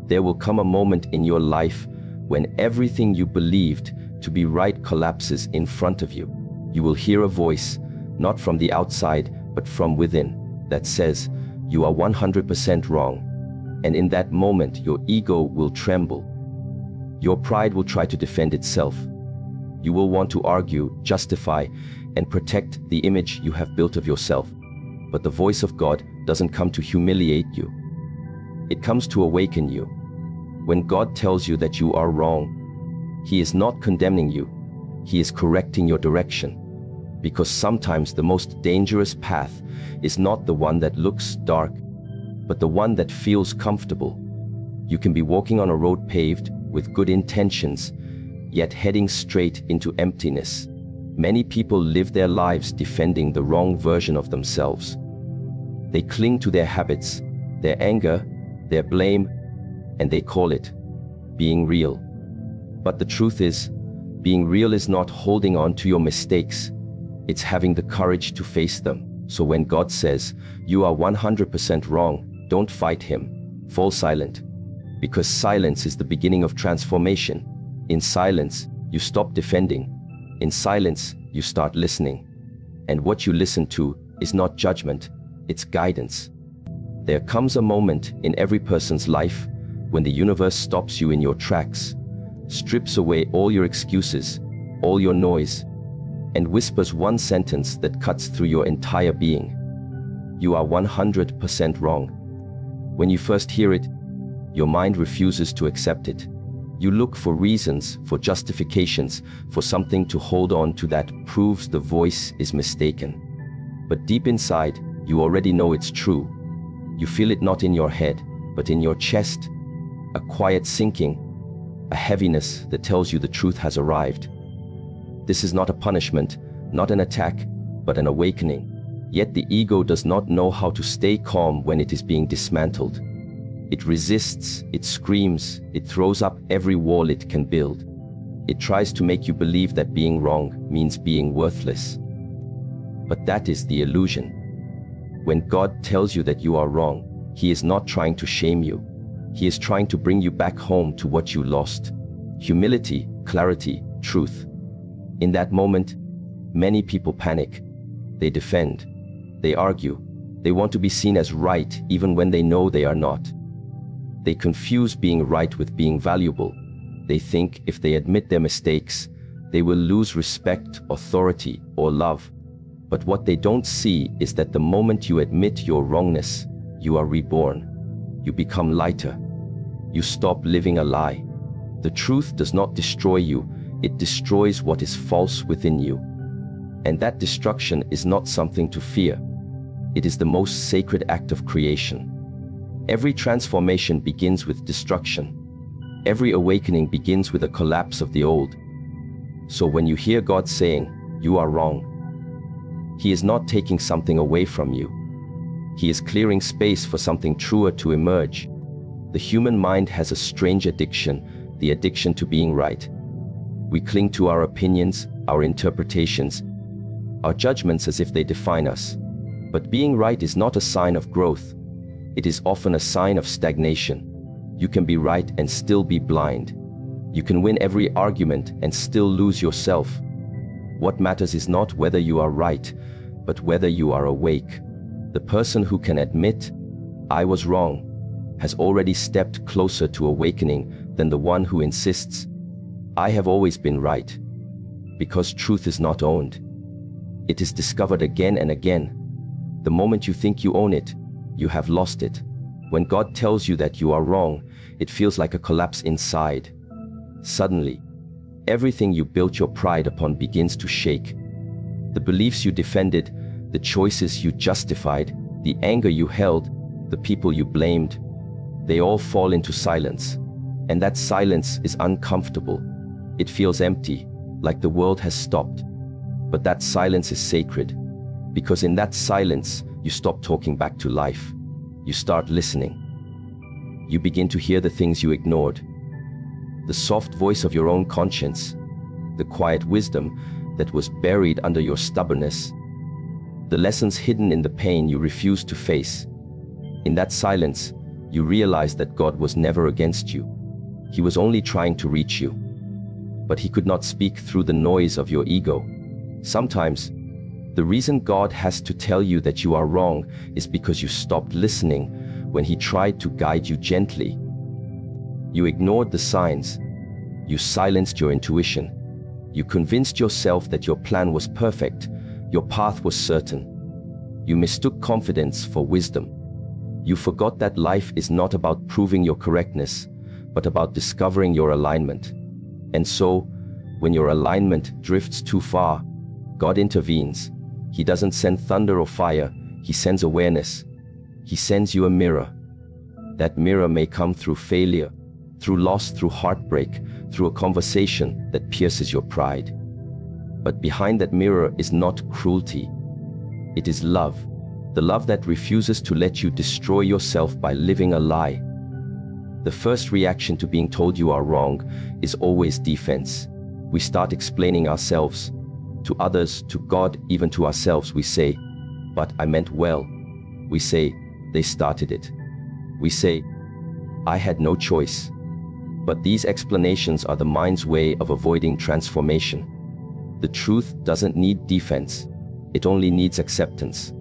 There will come a moment in your life when everything you believed to be right collapses in front of you. You will hear a voice, not from the outside, but from within, that says, "You are 100% wrong." And in that moment, your ego will tremble. Your pride will try to defend itself. You will want to argue, justify, and protect the image you have built of yourself. But the voice of God doesn't come to humiliate you. It comes to awaken you. When God tells you that you are wrong, He is not condemning you. He is correcting your direction. Because sometimes the most dangerous path is not the one that looks dark, but the one that feels comfortable. You can be walking on a road paved with good intentions, yet heading straight into emptiness. Many people live their lives defending the wrong version of themselves. They cling to their habits, their anger, their blame, and they call it being real. But the truth is, being real is not holding on to your mistakes. It's having the courage to face them. So when God says, "You are 100% wrong," don't fight Him. Fall silent. Because silence is the beginning of transformation. In silence, you stop defending. In silence, you start listening. And what you listen to is not judgment, it's guidance. There comes a moment in every person's life when the universe stops you in your tracks, strips away all your excuses, all your noise, and whispers one sentence that cuts through your entire being. You are 100% wrong. When you first hear it, your mind refuses to accept it. You look for reasons, for justifications, for something to hold on to that proves the voice is mistaken. But deep inside, you already know it's true. You feel it not in your head, but in your chest. A quiet sinking, a heaviness that tells you the truth has arrived. This is not a punishment, not an attack, but an awakening. Yet the ego does not know how to stay calm when it is being dismantled. It resists, it screams, it throws up every wall it can build. It tries to make you believe that being wrong means being worthless. But that is the illusion. When God tells you that you are wrong, He is not trying to shame you. He is trying to bring you back home to what you lost. Humility, clarity, truth. In that moment, many people panic. They defend. They argue. They want to be seen as right even when they know they are not. They confuse being right with being valuable. They think if they admit their mistakes, they will lose respect, authority, or love. But what they don't see is that the moment you admit your wrongness, you are reborn. You become lighter. You stop living a lie. The truth does not destroy you, it destroys what is false within you. And that destruction is not something to fear. It is the most sacred act of creation. Every transformation begins with destruction. Every awakening begins with a collapse of the old. So when you hear God saying, "You are wrong," He is not taking something away from you. He is clearing space for something truer to emerge. The human mind has a strange addiction, the addiction to being right. We cling to our opinions, our interpretations, our judgments as if they define us. But being right is not a sign of growth. It is often a sign of stagnation. You can be right and still be blind. You can win every argument and still lose yourself. What matters is not whether you are right, but whether you are awake. The person who can admit, "I was wrong," has already stepped closer to awakening than the one who insists, "I have always been right." Because truth is not owned. It is discovered again and again. The moment you think you own it, you have lost it. When God tells you that you are wrong, it feels like a collapse inside. Suddenly, everything you built your pride upon begins to shake. The beliefs you defended, the choices you justified, the anger you held, the people you blamed, they all fall into silence. And that silence is uncomfortable. It feels empty, like the world has stopped. But that silence is sacred, because in that silence, you stop talking back to life. You start listening. You begin to hear the things you ignored. The soft voice of your own conscience, the quiet wisdom that was buried under your stubbornness, the lessons hidden in the pain you refused to face. In that silence, you realize that God was never against you. He was only trying to reach you. But he could not speak through the noise of your ego. Sometimes, the reason God has to tell you that you are wrong is because you stopped listening when he tried to guide you gently. You ignored the signs. You silenced your intuition. You convinced yourself that your plan was perfect, your path was certain. You mistook confidence for wisdom. You forgot that life is not about proving your correctness, but about discovering your alignment. And so, when your alignment drifts too far, God intervenes. He doesn't send thunder or fire, he sends awareness. He sends you a mirror. That mirror may come through failure, through loss, through heartbreak, through a conversation that pierces your pride. But behind that mirror is not cruelty. It is love. The love that refuses to let you destroy yourself by living a lie. The first reaction to being told you are wrong is always defense. We start explaining ourselves. To others, to God, even to ourselves, we say, "But I meant well." We say, "They started it." We say, "I had no choice." But these explanations are the mind's way of avoiding transformation. The truth doesn't need defense. It only needs acceptance.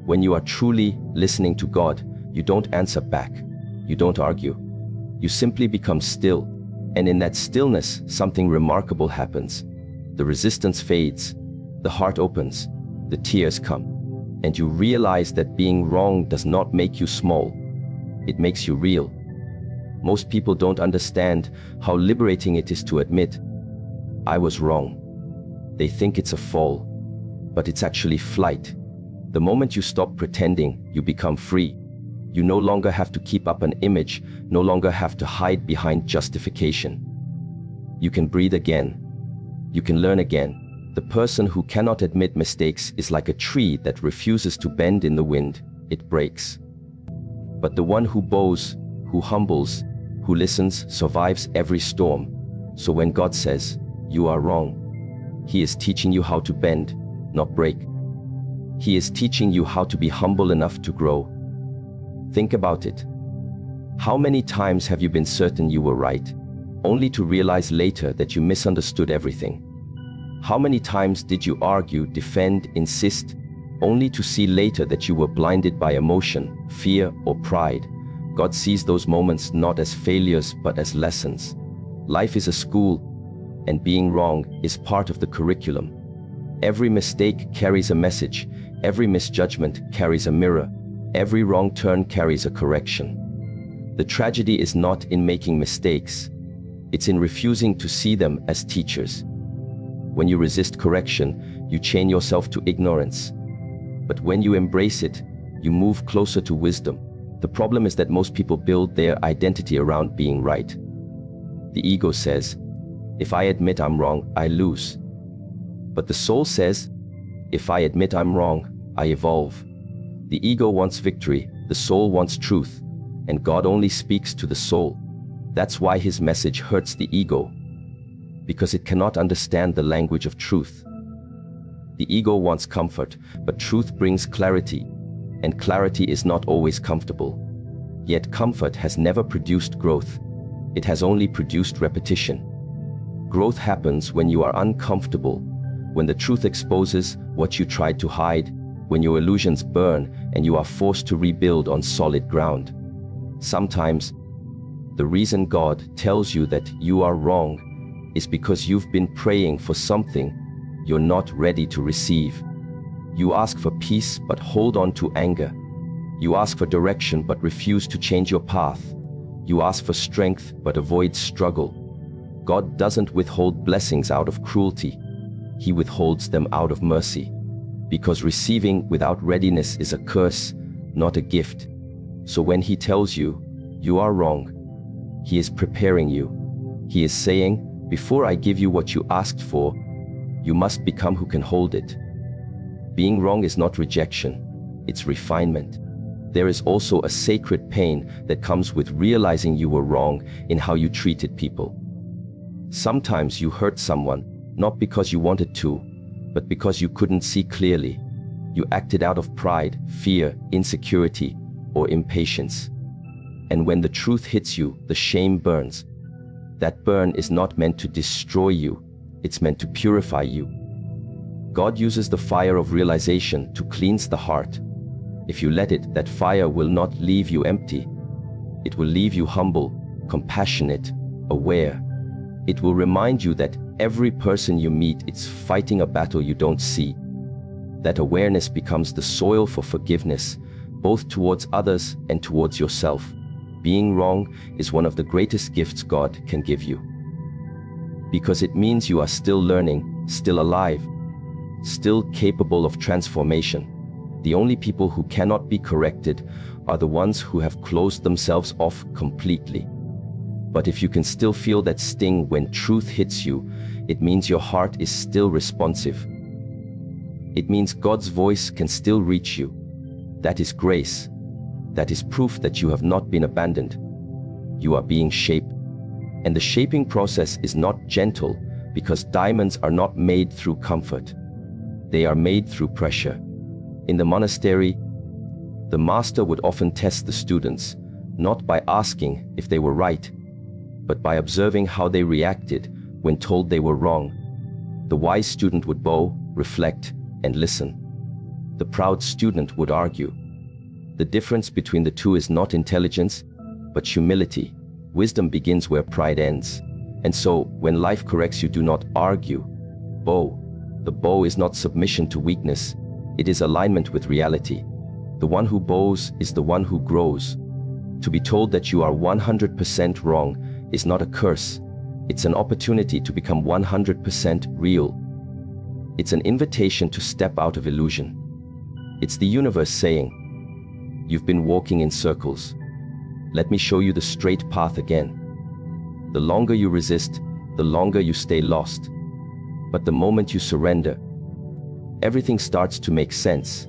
When you are truly listening to God, you don't answer back. You don't argue. You simply become still. And in that stillness, something remarkable happens. The resistance fades. The heart opens. The tears come. And you realize that being wrong does not make you small. It makes you real. Most people don't understand how liberating it is to admit, "I was wrong." They think it's a fall, but it's actually flight. The moment you stop pretending, you become free. You no longer have to keep up an image, no longer have to hide behind justification. You can breathe again. You can learn again. The person who cannot admit mistakes is like a tree that refuses to bend in the wind. It breaks. But the one who bows, who humbles, who listens, survives every storm. So when God says, "You are wrong," he is teaching you how to bend, not break. He is teaching you how to be humble enough to grow. Think about it. How many times have you been certain you were right, only to realize later that you misunderstood everything? How many times did you argue, defend, insist, only to see later that you were blinded by emotion, fear, or pride? God sees those moments not as failures but as lessons. Life is a school, and being wrong is part of the curriculum. Every mistake carries a message. Every misjudgment carries a mirror. Every wrong turn carries a correction. The tragedy is not in making mistakes. It's in refusing to see them as teachers. When you resist correction, you chain yourself to ignorance. But when you embrace it, you move closer to wisdom. The problem is that most people build their identity around being right. The ego says, "If I admit I'm wrong, I lose." But the soul says, "If I admit I'm wrong, I evolve." The ego wants victory, the soul wants truth, and God only speaks to the soul. That's why his message hurts the ego, because it cannot understand the language of truth. The ego wants comfort, but truth brings clarity, and clarity is not always comfortable. Yet comfort has never produced growth. It has only produced repetition. Growth happens when you are uncomfortable, when the truth exposes what you tried to hide, when your illusions burn and you are forced to rebuild on solid ground. Sometimes, the reason God tells you that you are wrong is because you've been praying for something you're not ready to receive. You ask for peace but hold on to anger. You ask for direction but refuse to change your path. You ask for strength but avoid struggle. God doesn't withhold blessings out of cruelty. He withholds them out of mercy. Because receiving without readiness is a curse, not a gift. So when he tells you, "You are wrong," he is preparing you. He is saying, "Before I give you what you asked for, you must become who can hold it." Being wrong is not rejection, it's refinement. There is also a sacred pain that comes with realizing you were wrong in how you treated people. Sometimes you hurt someone, not because you wanted to, but because you couldn't see clearly. You acted out of pride, fear, insecurity, or impatience. And when the truth hits you, the shame burns. That burn is not meant to destroy you, it's meant to purify you. God uses the fire of realization to cleanse the heart. If you let it, that fire will not leave you empty. It will leave you humble, compassionate, aware. It will remind you that every person you meet is fighting a battle you don't see. That awareness becomes the soil for forgiveness, both towards others and towards yourself. Being wrong is one of the greatest gifts God can give you. Because it means you are still learning, still alive, still capable of transformation. The only people who cannot be corrected are the ones who have closed themselves off completely. But if you can still feel that sting when truth hits you, it means your heart is still responsive. It means God's voice can still reach you. That is grace. That is proof that you have not been abandoned. You are being shaped. And the shaping process is not gentle, because diamonds are not made through comfort. They are made through pressure. In the monastery, the master would often test the students, not by asking if they were right, but by observing how they reacted when told they were wrong. The wise student would bow, reflect, and listen. The proud student would argue. The difference between the two is not intelligence, but humility. Wisdom begins where pride ends. And so, when life corrects you, do not argue. Bow. The bow is not submission to weakness. It is alignment with reality. The one who bows is the one who grows. To be told that you are 100% wrong is not a curse. It's an opportunity to become 100% real. It's an invitation to step out of illusion. It's the universe saying, "You've been walking in circles. Let me show you the straight path again." The longer you resist, the longer you stay lost. But the moment you surrender, everything starts to make sense.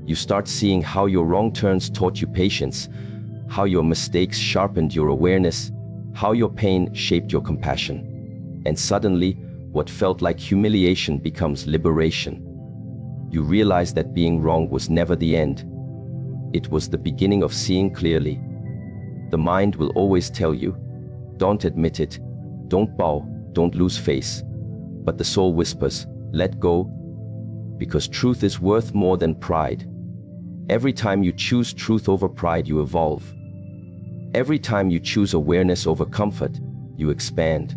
You start seeing how your wrong turns taught you patience, how your mistakes sharpened your awareness, how your pain shaped your compassion. And suddenly, what felt like humiliation becomes liberation. You realize that being wrong was never the end. It was the beginning of seeing clearly. The mind will always tell you, don't admit it, don't bow, don't lose face. But the soul whispers, let go, because truth is worth more than pride. Every time you choose truth over pride, you evolve. Every time you choose awareness over comfort, you expand.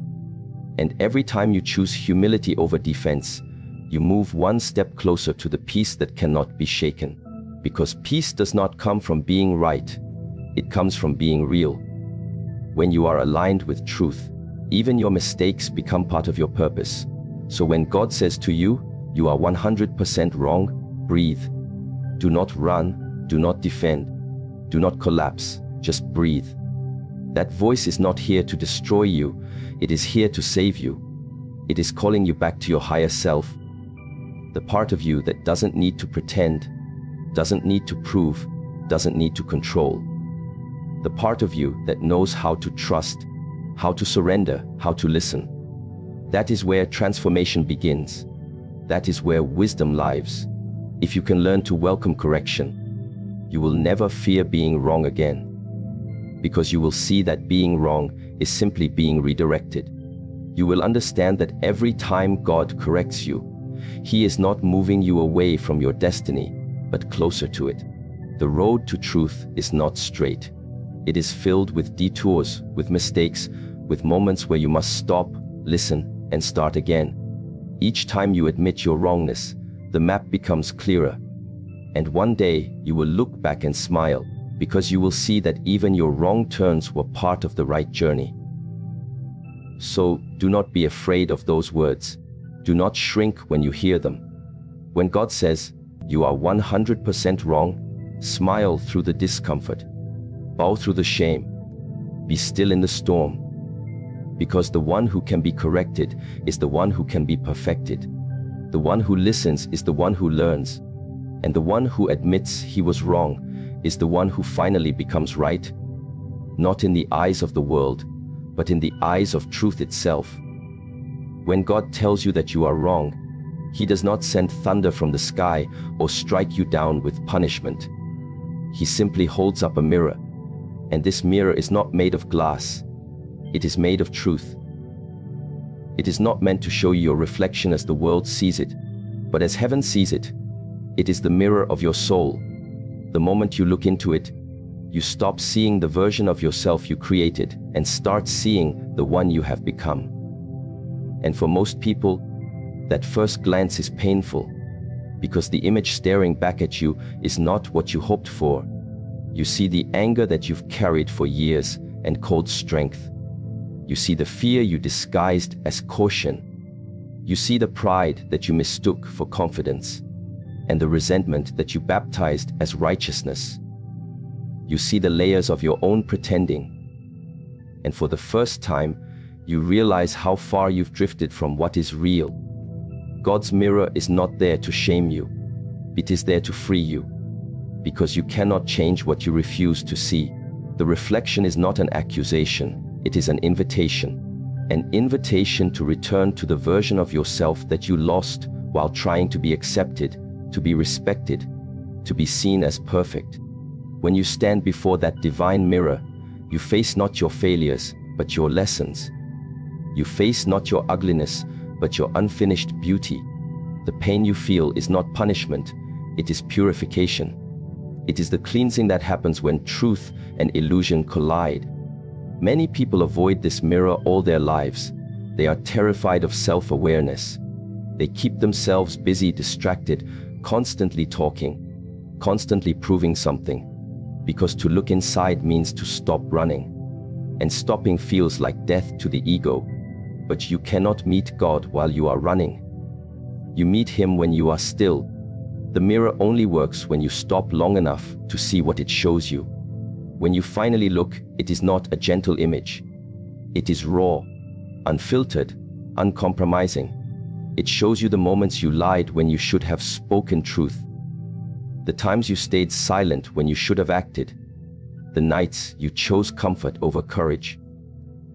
And every time you choose humility over defense, you move one step closer to the peace that cannot be shaken. Because peace does not come from being right, it comes from being real. When you are aligned with truth, even your mistakes become part of your purpose. So when God says to you, you are 100% wrong, breathe. Do not run, do not defend, do not collapse, just breathe. That voice is not here to destroy you, it is here to save you. It is calling you back to your higher self. The part of you that doesn't need to pretend, doesn't need to prove, doesn't need to control. The part of you that knows how to trust, how to surrender, how to listen. That is where transformation begins. That is where wisdom lives. If you can learn to welcome correction, you will never fear being wrong again. Because you will see that being wrong is simply being redirected. You will understand that every time God corrects you, He is not moving you away from your destiny, but closer to it. The road to truth is not straight. It is filled with detours, with mistakes, with moments where you must stop, listen, and start again. Each time you admit your wrongness, the map becomes clearer. And one day you will look back and smile, because you will see that even your wrong turns were part of the right journey. So do not be afraid of those words. Do not shrink when you hear them. When God says, you are 100% wrong, smile through the discomfort. Bow through the shame. Be still in the storm. Because the one who can be corrected is the one who can be perfected. The one who listens is the one who learns. And the one who admits he was wrong is the one who finally becomes right. Not in the eyes of the world, but in the eyes of truth itself. When God tells you that you are wrong, He does not send thunder from the sky or strike you down with punishment. He simply holds up a mirror, And this mirror is not made of glass. It is made of truth. It is not meant to show you your reflection as the world sees it, but as heaven sees it. It is the mirror of your soul. The moment you look into it, you stop seeing the version of yourself you created and start seeing the one you have become. And for most people, that first glance is painful, because the image staring back at you is not what you hoped for. You see the anger that you've carried for years and called strength. You see the fear you disguised as caution. You see the pride that you mistook for confidence, and the resentment that you baptized as righteousness. You see the layers of your own pretending. And for the first time, you realize how far you've drifted from what is real. God's mirror is not there to shame you. It is there to free you. Because you cannot change what you refuse to see. The reflection is not an accusation, it is an invitation. An invitation to return to the version of yourself that you lost while trying to be accepted, to be respected, to be seen as perfect. When you stand before that divine mirror, you face not your failures, but your lessons. You face not your ugliness, but your unfinished beauty. The pain you feel is not punishment, it is purification. It is the cleansing that happens when truth and illusion collide. Many people avoid this mirror all their lives. They are terrified of self-awareness. They keep themselves busy, distracted, constantly talking, constantly proving something. Because to look inside means to stop running. And stopping feels like death to the ego. But you cannot meet God while you are running. You meet Him when you are still. The mirror only works when you stop long enough to see what it shows you. When you finally look, it is not a gentle image. It is raw, unfiltered, uncompromising. It shows you the moments you lied when you should have spoken truth. The times you stayed silent when you should have acted. The nights you chose comfort over courage.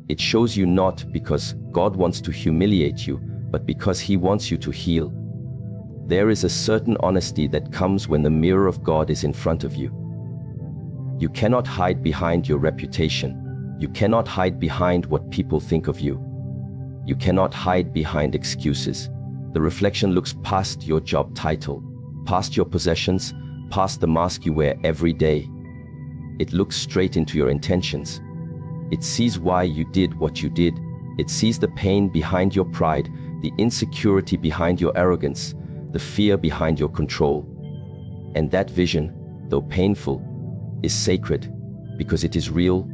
It shows you not because God wants to humiliate you, but because He wants you to heal. There is a certain honesty that comes when the mirror of God is in front of you. You cannot hide behind your reputation. You cannot hide behind what people think of you. You cannot hide behind excuses. The reflection looks past your job title, past your possessions, past the mask you wear every day. It looks straight into your intentions. It sees why you did what you did. It sees the pain behind your pride, the insecurity behind your arrogance, the fear behind your control. And that vision, though painful, is sacred because it is real.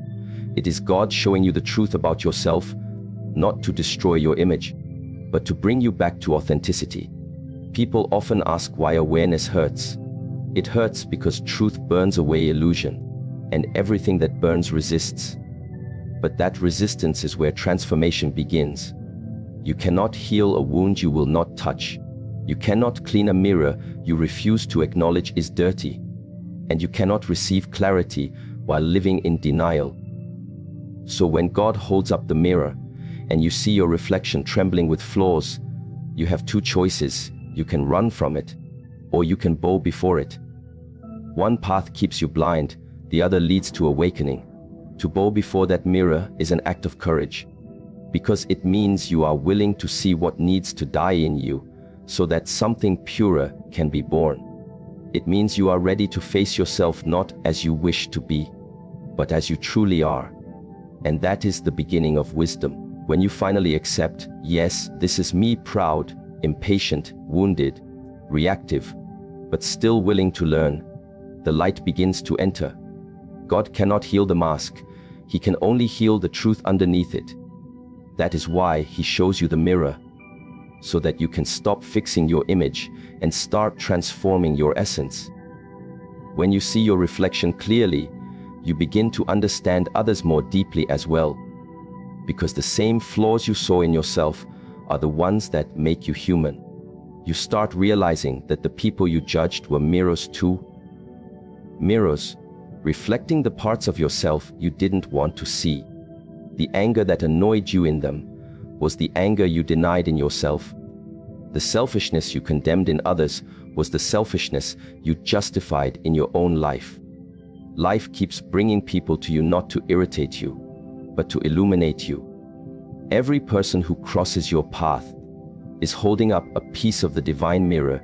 It is God showing you the truth about yourself, not to destroy your image, but to bring you back to authenticity. People often ask why awareness hurts. It hurts because truth burns away illusion, and everything that burns resists. But that resistance is where transformation begins. You cannot heal a wound you will not touch. You cannot clean a mirror you refuse to acknowledge is dirty. And you cannot receive clarity while living in denial. So when God holds up the mirror and you see your reflection trembling with flaws, you have two choices. You can run from it, or you can bow before it. One path keeps you blind, the other leads to awakening. To bow before that mirror is an act of courage, because it means you are willing to see what needs to die in you so that something purer can be born. It means you are ready to face yourself not as you wish to be, but as you truly are. And that is the beginning of wisdom. When you finally accept, yes, this is me, proud, impatient, wounded, reactive, but still willing to learn, the light begins to enter. God cannot heal the mask. He can only heal the truth underneath it. That is why He shows you the mirror, so that you can stop fixing your image and start transforming your essence. When you see your reflection clearly, you begin to understand others more deeply as well, because the same flaws you saw in yourself are the ones that make you human. You start realizing that the people you judged were mirrors too. Mirrors, reflecting the parts of yourself you didn't want to see. The anger that annoyed you in them was the anger you denied in yourself. The selfishness you condemned in others was the selfishness you justified in your own life. Life keeps bringing people to you not to irritate you, but to illuminate you. Every person who crosses your path is holding up a piece of the divine mirror